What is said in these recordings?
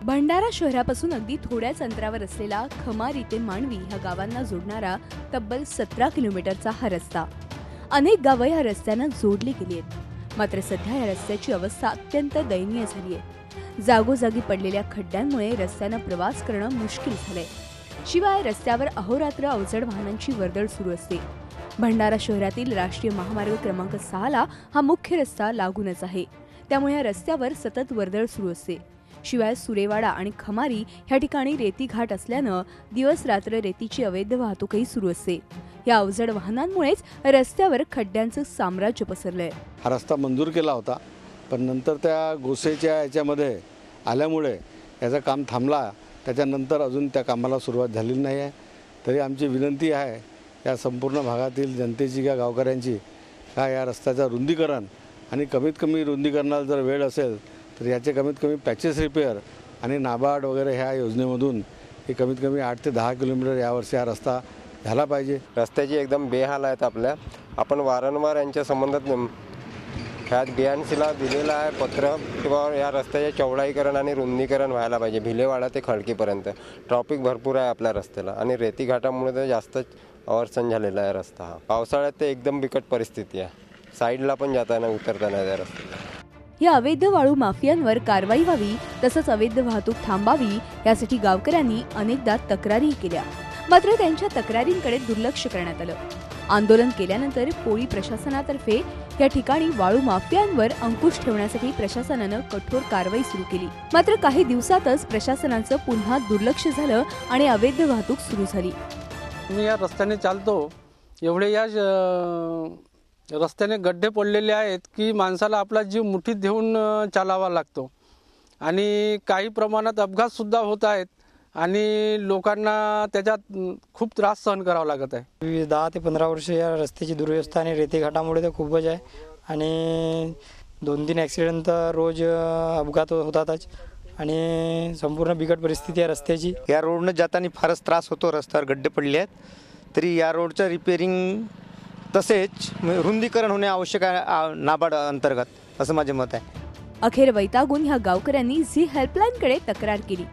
भंडारा शहरापासून अगदी थोड्याच अंतरावर असलेला खमारी ते मांडवी ह्या गावांना जोडणारा तब्बल 17 किलोमीटरचा हा रस्ता। अनेक गावं या रस्त्यानं जोडली गेली आहेत। मात्र सध्या या रस्त्याची अवस्था अत्यंत दयनीय झाली आहे। जागोजागी पडलेल्या खड्ड्यांमुळे रस्त्यानं प्रवास करणं मुश्किल झालंय। शिवाय रस्त्यावर अहोरात्र अवजड वाहनांची वर्दळ सुरू असते। भंडारा शहरातील राष्ट्रीय महामार्ग क्रमांक 6 ला हा मुख्य रस्ता लागूनच आहे, त्यामुळे या रस्त्यावर सतत वर्दळ सुरू असते। शिवाय सुरेवाडा आणि खमारी ह्या ठिकाणी रेती घाट असल्यानं दिवस रात्र रेतीची अवैध वाहतूकही सुरू असते। या अवजड वाहनांमुळेच रस्त्यावर खड्ड्यांचं साम्राज्य पसरलंय। हा रस्ता मंजूर केला होता, पण नंतर त्या गोसेच्या याच्यामध्ये आल्यामुळे याचं काम थांबला। त्याच्यानंतर अजून त्या कामाला सुरुवात झालेली नाही आहे। तरी आमची विनंती आहे या संपूर्ण भागातील जनतेची किंवा गावकऱ्यांची का या रस्त्याचं रुंदीकरण आणि कमीत कमी रुंदीकरणाला जर वेळ असेल तर याचे कमीत कमी पॅचेस रिपेअर आणि नाबार्ड वगैरे ह्या योजनेमधून हे कमीत कमी 8 ते 10 किलोमीटर यावर्षी हा रस्ता झाला पाहिजे। रस्त्याची एकदम बेहाल आहेत। आपण वारंवार यांच्या संबंधात ह्या BNCला दिलेलं आहे पत्र किंवा या रस्त्याचे चौडाईकरण आणि रुंदीकरण व्हायला पाहिजे। भिलेवाडा ते खडकीपर्यंत ट्रॅफिक भरपूर आहे आपल्या रस्त्याला आणि रेती घाटामुळे तर जास्तच अडचण झालेला आहे रस्ता। हा पावसाळ्यात ते एकदम बिकट परिस्थिती आहे, साईडला पण जाताना उतरताना त्या रस्त्याला। या अवैध वाळू माफियांवर कारवाई व्हावी तसंच अवैध वाहतूक थांबावी यासाठी गावकऱ्यांनी अनेकदा तक्रारी केल्या, मात्र त्यांच्या तक्रारींकडे दुर्लक्ष करण्यात आलं। आंदोलन केल्यानंतर पोळी प्रशासनातर्फे या ठिकाणी वाळू माफियांवर अंकुश ठेवण्यासाठी प्रशासनानं कठोर कारवाई सुरू केली। मात्र काही दिवसातच प्रशासनाचं पुन्हा दुर्लक्ष झालं आणि अवैध वाहतूक सुरू झाली। मी या रस्त्याने चालतो, एवढे या रस्त्याने गड्डे पडलेले आहेत की माणसाला आपला जीव मुठीत घेऊन चालावा लागतो आणि काही प्रमाणात अपघात सुद्धा होत आहेत आणि लोकांना त्याच्यात खूप त्रास सहन करावा लागत आहे। 10 ते 15 वर्ष या रस्त्याची दुर्व्यवस्था आणि रेती घाटामुळे तर खूपच आहे आणि 2-3 ॲक्सिडेंट तर रोज अपघात होतातच आणि संपूर्ण बिकट परिस्थिती आहे रस्त्याची। या रोडनं जाताना फारच त्रास होतो, रस्त्यावर गड्डे पडले आहेत। तरी या रोडचं रिपेअरिंग तसेच रुंदीकरण होणे आवश्यक आहे नाबार्ड अंतर्गत, असं माझे मत आहे। अखेर वैतागून ह्या गावकऱ्यांनी झी हेल्पलाईनकडे तक्रार केली।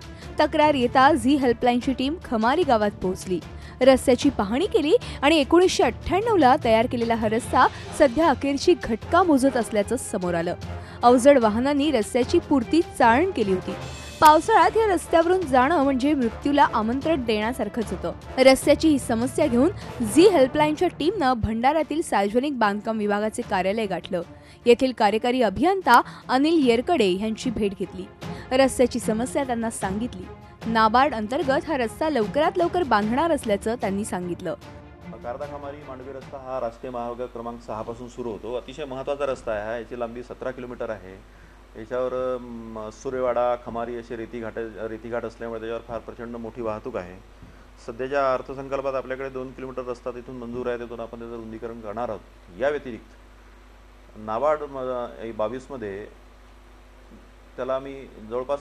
तक्रार येता झी हेल्पलाईनची टीम खमारी गावात पोहोचली, रस्त्याची पाहणी केली आणि 1998 ला तयार केलेला हा रस्ता सध्या अखेरची घटका मोजत असल्याचं समोर आलं। अवजड वाहनांनी रस्त्याची पुरती चाळण केली होती। पावसाळ्यात या रस्त्यावरून जाणं म्हणजे मृत्यूला आमंत्रण देण्यासारखंच होतं। रस्त्याची ही समस्या घेऊन झी हेल्पलाईनच्या टीमनं भंडाऱ्यातील सार्वजनिक बांधकाम विभागाचे कार्यालय गाठलं। येथील कार्यकारी अभियंता अनिल येरकडे यांची भेट घेतली, रस्त्याची समस्या त्यांना सांगितली। नाबार्ड अंतर्गत हा रस्ता लवकरात लवकर बांधणार असल्याचं त्यांनी सांगितलं। कारदा खमारी मांडवी रस्ता हा राष्ट्रीय महामार्ग क्रमांक 6 पासून सुरू होतो। अतिशय महत्त्वाचा रस्ता आहे हा। याची लांबी 17 किलोमीटर आहे। याच्यावर सुरेवाडा खमारी असे रेतीघाट असल्यामुळे त्याच्यावर फार प्रचंड मोठी वाहतूक आहे। सध्याच्या अर्थसंकल्पात आपल्याकडे 2 किलोमीटर रस्ता तिथून मंजूर आहे, तिथून आपण त्याचं रुंदीकरण करणार आहोत। या व्यतिरिक्त नाबार्ड 22 मध्ये त्याला आम्ही जवळपास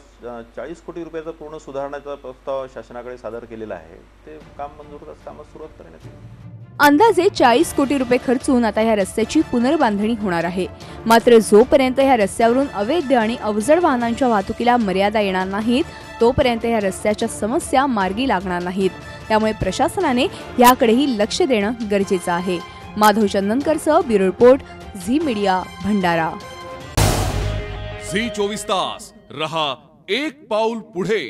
40 कोटी रुपयाचा पूर्ण सुधारण्याचा प्रस्ताव शासनाकडे सादर केलेला आहे। ते काम मंजूर कामास सुरुवात करण्यात येईल। अंदाजे 40 कोटी रुपये खर्चून आता ह्या रस्त्याची पुनर्बांधणी होणार आहे। मात्र जोपर्यंत ह्या रस्त्यावरून अवैध आणि अवजड वाहनांच्या वाहतुकीला मर्यादा येणार नाहीत तोपर्यंत ह्या रस्त्याच्या समस्या मार्गी लागणार नाहीत। त्यामुळे प्रशासनाने याकडेही लक्ष देणं गरजेचं आहे। माधव चंदनकरसह bureau report, Zee media, Bhandara. Zee 24 तास रहा एक पाऊल पुढे।